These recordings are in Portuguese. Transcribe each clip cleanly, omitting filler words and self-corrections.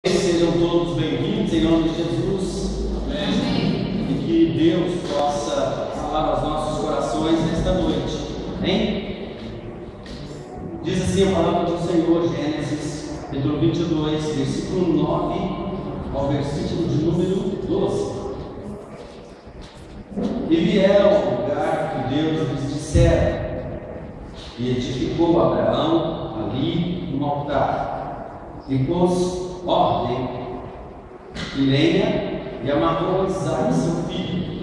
Sejam todos bem-vindos em nome de Jesus. Amém. E que Deus possa falar aos nossos corações nesta noite. Amém? Diz assim a palavra do Senhor, Gênesis, capítulo 22, versículo 9 ao versículo de número 12. E vieram ao lugar que Deus lhes dissera, e edificou Abraão ali um altar, e pôs ordem e lenha, e amarrou Isaque seu filho,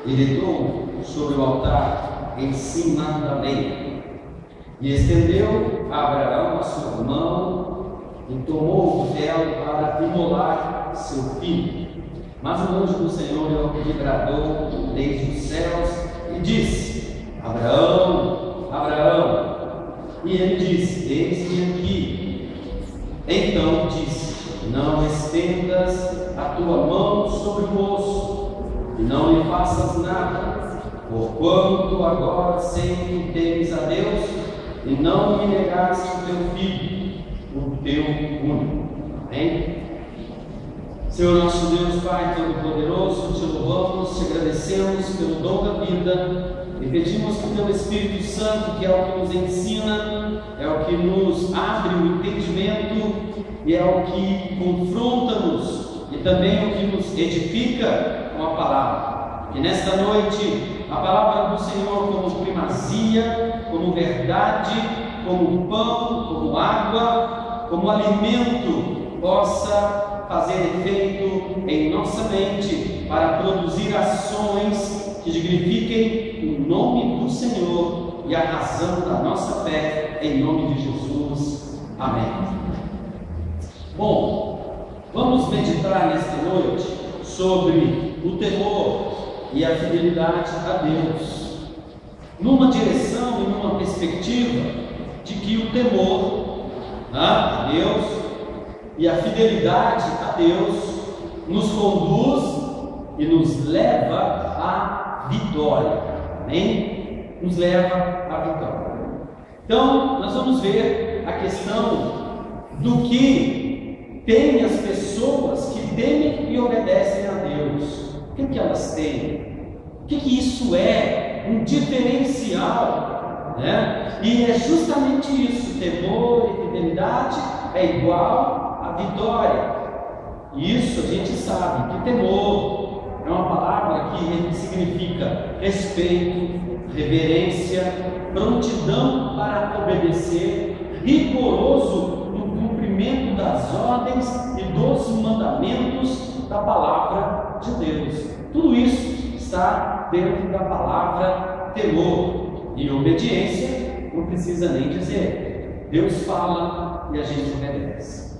e deitou sobre o altar em cima da lenha, e estendeu a Abraão a sua mão, e tomou o véu para imolar seu filho. Mas o anjo do Senhor lhe bradou desde os céus e disse: Abraão, Abraão. E ele disse: eis-me aqui. Então disse: não estendas a tua mão sobre o moço, e não lhe faças nada, porquanto agora sei que temes a Deus, e não me negaste o teu filho, o teu único. Amém? Senhor nosso Deus, Pai Todo-Poderoso, te louvamos, te agradecemos pelo dom da vida, e pedimos que o teu Espírito Santo, que é o que nos ensina, é o que nos abre o entendimento, e é o que confronta-nos, e também é o que nos edifica com a palavra. Que nesta noite a palavra do Senhor, como primazia, como verdade, como pão, como água, como alimento, possa fazer efeito em nossa mente para produzir ações que dignifiquem o nome do Senhor e a razão da nossa fé, em nome de Jesus. Amém. Bom, vamos meditar nesta noite sobre o temor e a fidelidade a Deus, numa direção e numa perspectiva de que o temor a Deus e a fidelidade a Deus nos conduz e nos leva à vitória. Amém? Nos leva à vitória. Então, nós vamos ver a questão do que tem as pessoas que temem e obedecem a Deus. O que elas têm? O que isso é? Um diferencial, né? E é justamente isso: temor e fidelidade é igual a vitória. Isso a gente sabe que temor é uma palavra que significa respeito, reverência, prontidão para obedecer, rigoroso no cumprimento das ordens e dos mandamentos da palavra de Deus. Tudo isso está dentro da palavra temor. E obediência não precisa nem dizer. Deus fala e a gente obedece.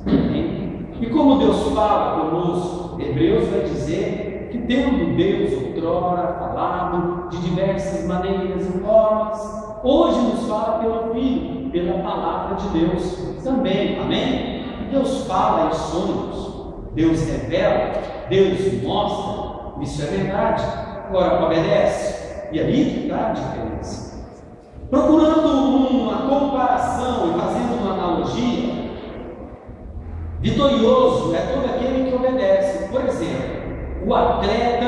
E como Deus fala conosco, Hebreus vai dizer que, tendo Deus outrora falado de diversas maneiras e formas, hoje nos fala pelo Filho, pela palavra de Deus também. Amém? Deus fala em sonhos, Deus revela, Deus mostra, isso é verdade. Agora obedece, e aí que está a diferença. Procurando uma comparação e fazendo uma analogia, vitorioso é todo aquele que obedece. Por exemplo, o atleta,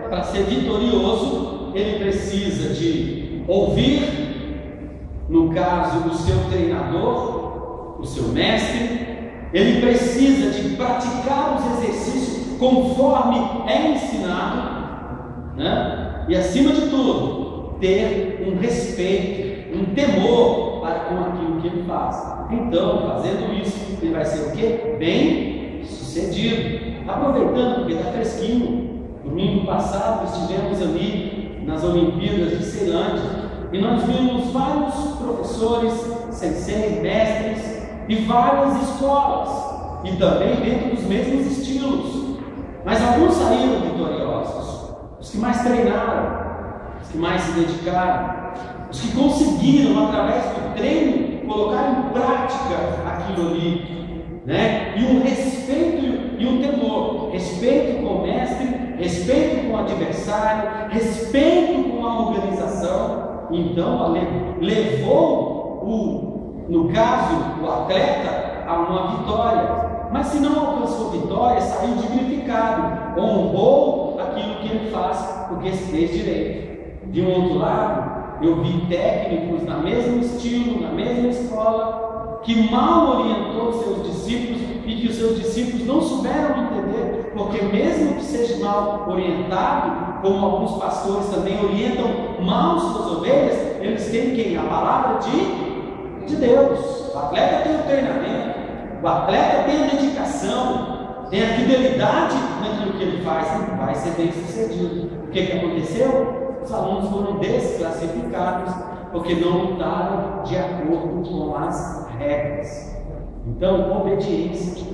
para ser vitorioso, ele precisa de ouvir, no caso, o seu treinador, o seu mestre. Ele precisa de praticar os exercícios conforme é ensinado, né? E acima de tudo, ter um respeito, um temor para com aquilo que ele faz. Então, fazendo isso, ele vai ser o quê? Bem sucedido. Aproveitando porque está fresquinho. Domingo passado estivemos ali nas Olimpíadas de Ceilândia e nós vimos vários professores, senseis, mestres e várias escolas, e também dentro dos mesmos estilos. Mas alguns saíram vitoriosos, os que mais treinaram, os que mais se dedicaram, os que conseguiram, através do treino, colocar em prática aquilo ali, né? E um respeito e um temor, respeito com o mestre, respeito com o adversário, respeito com a organização. Então levou no caso, o atleta a uma vitória. Mas se não alcançou vitória, saiu dignificado, honrou aquilo que ele faz, porque se fez direito. De um outro lado, eu vi técnicos na mesmo estilo, na mesma escola, que mal orientou os seus discípulos e que os seus discípulos não souberam entender, porque mesmo que seja mal orientado, como alguns pastores também orientam mal suas ovelhas, eles têm quem? A palavra de Deus. O atleta tem o treinamento, o atleta tem a dedicação, tem a fidelidade naquilo que ele faz, e vai ser bem sucedido. O que aconteceu? Os alunos foram desclassificados porque não lutaram de acordo com as regras. Então, obediência.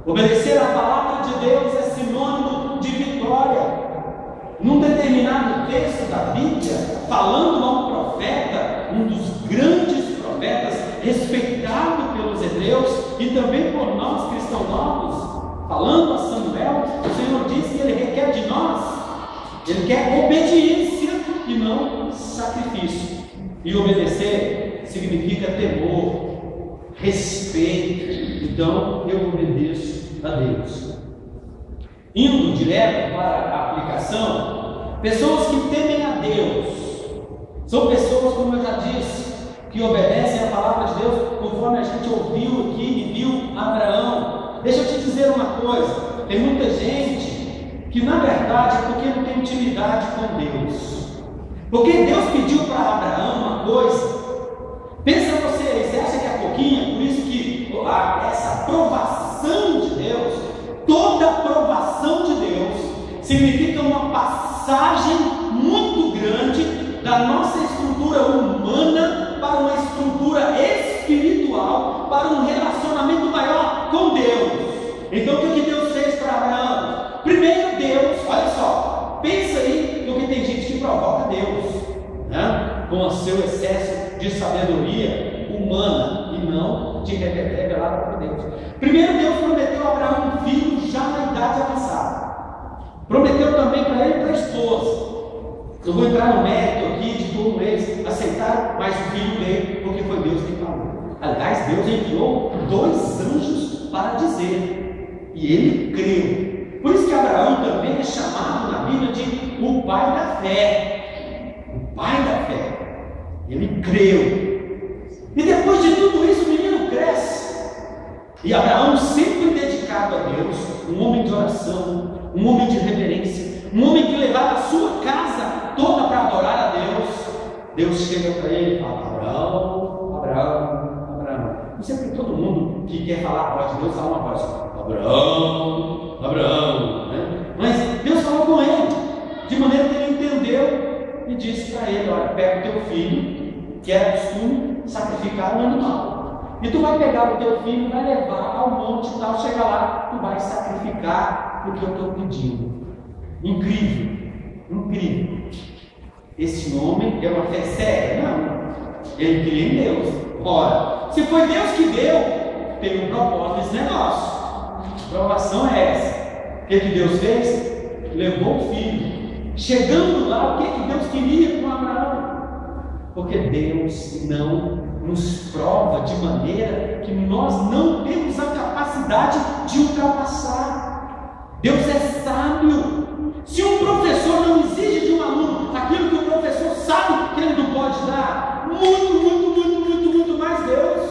Obedecer a palavra de Deus é sinônimo de vitória. Num determinado texto da Bíblia, falando a um profeta, um dos grandes profetas, respeitado pelos hebreus e também por nós cristãos novos, falando a Samuel, o Senhor diz que Ele requer de nós, Ele quer obediência e não sacrifício. E obedecer significa temor, respeito. Então eu obedeço a Deus. Indo direto para a aplicação, pessoas que temem a Deus são pessoas, como eu já disse, que obedecem a palavra de Deus, conforme a gente ouviu aqui e viu Abraão. Deixa eu te dizer uma coisa: tem muita gente que na verdade é porque não tem intimidade com Deus. Porque Deus pediu para Abraão uma coisa. Pensa você acha que é pouquinho? Por isso que essa aprovação de Deus, toda aprovação de Deus, significa uma passagem muito grande da nossa estrutura humana para uma estrutura espiritual, para um relacionamento maior com Deus. Então o que Deus fez para Abraão? Primeiro Deus, olha só, pensa aí, porque tem gente que provoca Deus, né? Com o seu excesso de sabedoria humana e não de revelada por Deus. Primeiro Deus prometeu a Abraão um filho já na idade avançada. Prometeu também para ele e para a esposa. Eu vou entrar no mérito aqui de como eles aceitaram, mas o filho veio porque foi Deus quem falou. Aliás, Deus enviou 2 anjos para dizer, e ele creu. Por isso que Abraão também é chamado na Bíblia de o pai da fé. O pai da fé. Ele creu. E depois de tudo isso, o menino cresce. E Abraão, sempre dedicado a Deus, um homem de oração, um homem de reverência, um homem que levava a sua casa toda para adorar a Deus. Deus chega para ele e fala: Abraão, Abraão, Abraão. E sempre todo mundo que quer falar a voz de Deus fala uma voz: Abraão, Abraão, né? Mas Deus falou com ele de maneira que ele entendeu e disse para ele: olha, pega o teu filho, que era costume sacrificar um animal, e tu vai pegar o teu filho, vai levar ao monte e tal, chega lá, tu vai sacrificar o que eu estou pedindo. Incrível, incrível. Esse homem é uma fé séria? Não, ele cria em Deus. Ora, se foi Deus que deu, tem um propósito nesse negócio. A provação é essa. O que Deus fez? Levou o filho. Chegando lá, o que Deus queria com Abraão? Porque Deus não nos prova de maneira que nós não temos a capacidade de ultrapassar. Deus é sábio. Se um professor não exige de um aluno aquilo que o professor sabe que ele não pode dar, muito mais Deus,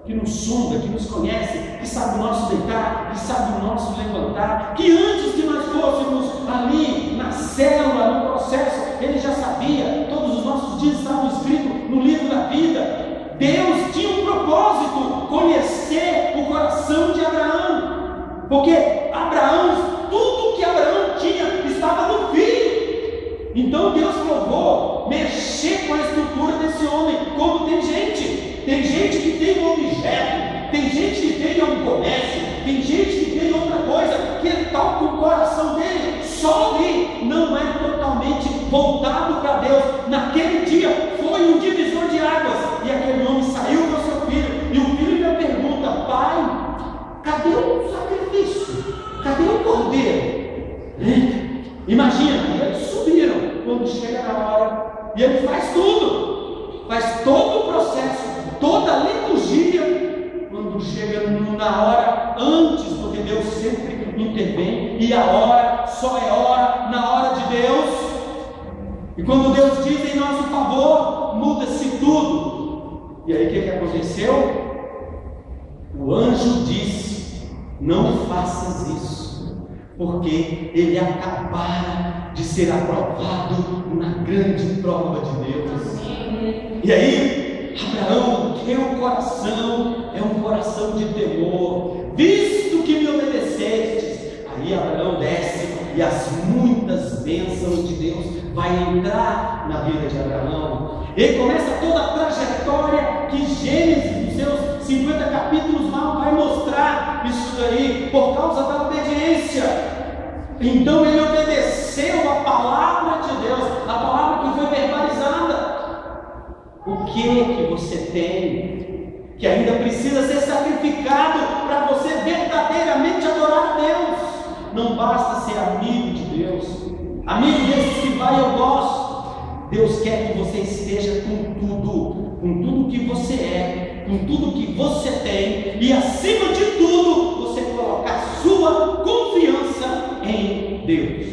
que nos sonda, que nos conhece, que sabe o nosso deitar, que sabe o nosso levantar, que antes que nós fôssemos ali na célula, no processo, ele já sabia, todos os nossos dias estavam escritos no livro da vida. Deus tinha um propósito: conhecer o coração de Abraão, porque Abraão, tudo que Abraão tinha estava no filho. Então Deus provou mexer com a estrutura desse homem. Como tem gente que tem um objeto, tem gente que tem um comércio, tem gente que tem outra coisa, que ele toca o coração dele, só ali não é totalmente voltado para Deus. Naquele dia foi um divisor de águas, e aquele homem saiu com seu filho, e o filho lhe pergunta: pai, cadê o sacrifício? Cadê o cordeiro? Imagina, eles subiram quando chega na hora, e ele faz tudo, faz todo o processo, toda a liturgia. Quando chega na hora antes, porque Deus sempre intervém, e a hora só é hora na hora de Deus. E quando Deus diz em nosso favor, muda-se tudo. E aí o que aconteceu? O anjo disse: não faças isso, porque ele acabara de ser aprovado na grande prova de Deus. E aí, Abraão, teu coração é um coração de temor, visto que me obedecestes. Aí Abraão desce e as muitas bênçãos de Deus vai entrar na vida de Abraão. Ele começa toda a trajetória que Gênesis, nos seus 50 capítulos, vai mostrar isso daí, por causa da obediência. Então ele obedeceu a palavra de Deus, a palavra que foi verbalizada. O que você tem que ainda precisa ser sacrificado para você verdadeiramente adorar a Deus? Não basta ser amigo de Deus, amigo desses que vai eu gosto. Deus quer que você esteja com tudo que você é, com tudo que você tem, e acima de tudo, você colocar sua confiança em Deus,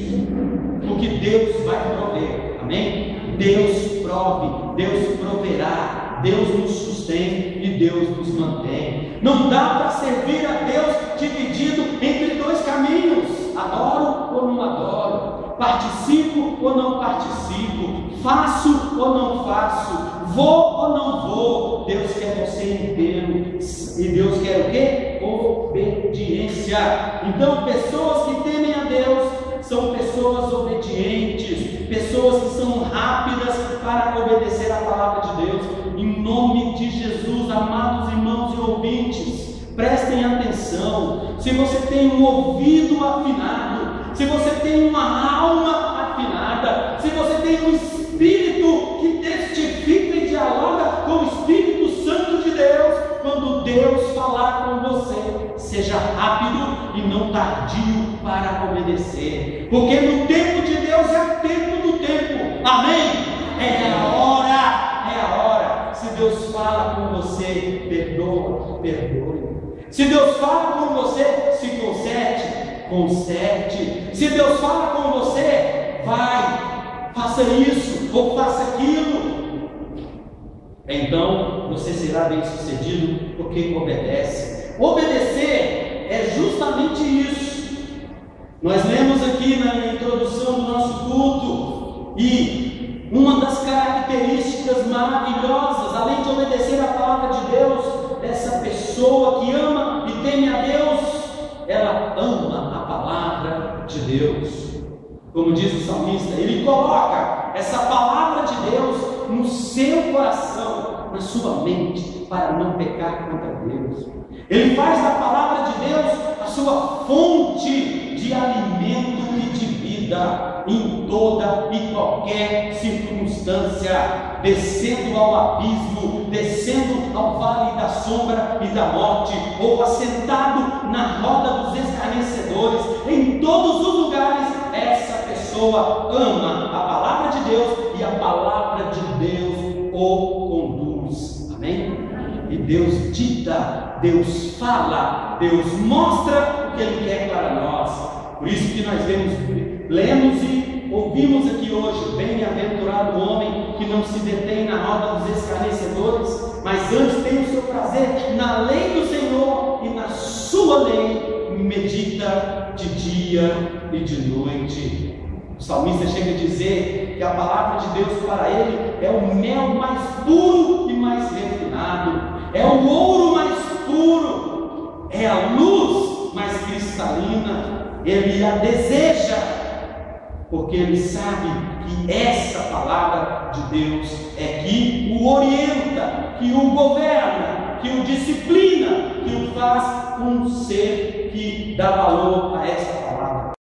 porque Deus vai prover, amém? Deus prove, Deus proverá, Deus nos sustém e Deus nos mantém. Não dá para servir a Deus dividido entre dois caminhos: adoro ou não adoro, participo ou não participo, faço ou não faço, vou ou não vou. Deus quer você inteiro, e Deus quer o quê? Obediência. Então, pessoas que temem a Deus são pessoas obedientes, pessoas que são rápidas para obedecer a palavra de Deus. Em nome de Jesus, amados irmãos e ouvintes, prestem atenção. Se você tem um ouvido afinado, se você tem uma alma afinada, se você tem um espírito que testifica e dialoga com o Espírito Santo de Deus, quando Deus falar com você, seja rápido e não tardio para obedecer, porque no tempo de Deus é o tempo do tempo, amém? É a hora. Se Deus fala com você, perdoe. Se Deus fala com você, se conserte. Se Deus fala com você, vai, faça isso ou faça aquilo. Então você será bem sucedido, porque obedece. Obedecer é justamente isso. Nós lemos aqui na introdução do nosso culto, e uma das características maravilhosas, além de obedecer a palavra de Deus, dessa pessoa que ama e teme a Deus, ela ama a palavra de Deus. Como diz o salmista, ele coloca essa palavra de Deus no seu coração, na sua mente, para não pecar contra Deus. Ele faz da palavra de Deus a sua fonte de alimento e de vida em toda e qualquer circunstância, descendo ao abismo, descendo ao vale da sombra e da morte, ou assentado na roda dos escarnecedores, em todos os lugares, essa pessoa ama a palavra de Deus e a palavra de Deus o conduz, amém? E Deus dita, Deus fala, Deus mostra o que Ele quer para nós. Por isso que nós lemos e ouvimos aqui hoje: bem-aventurado o homem que não se detém na roda dos escarnecedores, mas antes tem o seu prazer na lei do Senhor, e na sua lei medita de dia e de noite. O salmista chega a dizer que a palavra de Deus para ele é o mel mais puro e mais refinado, é o ouro mais puro, é a luz mais cristalina. Ele a deseja, porque ele sabe que essa palavra de Deus é que o orienta, que o governa, que o disciplina, que o faz um ser que dá valor a essa palavra.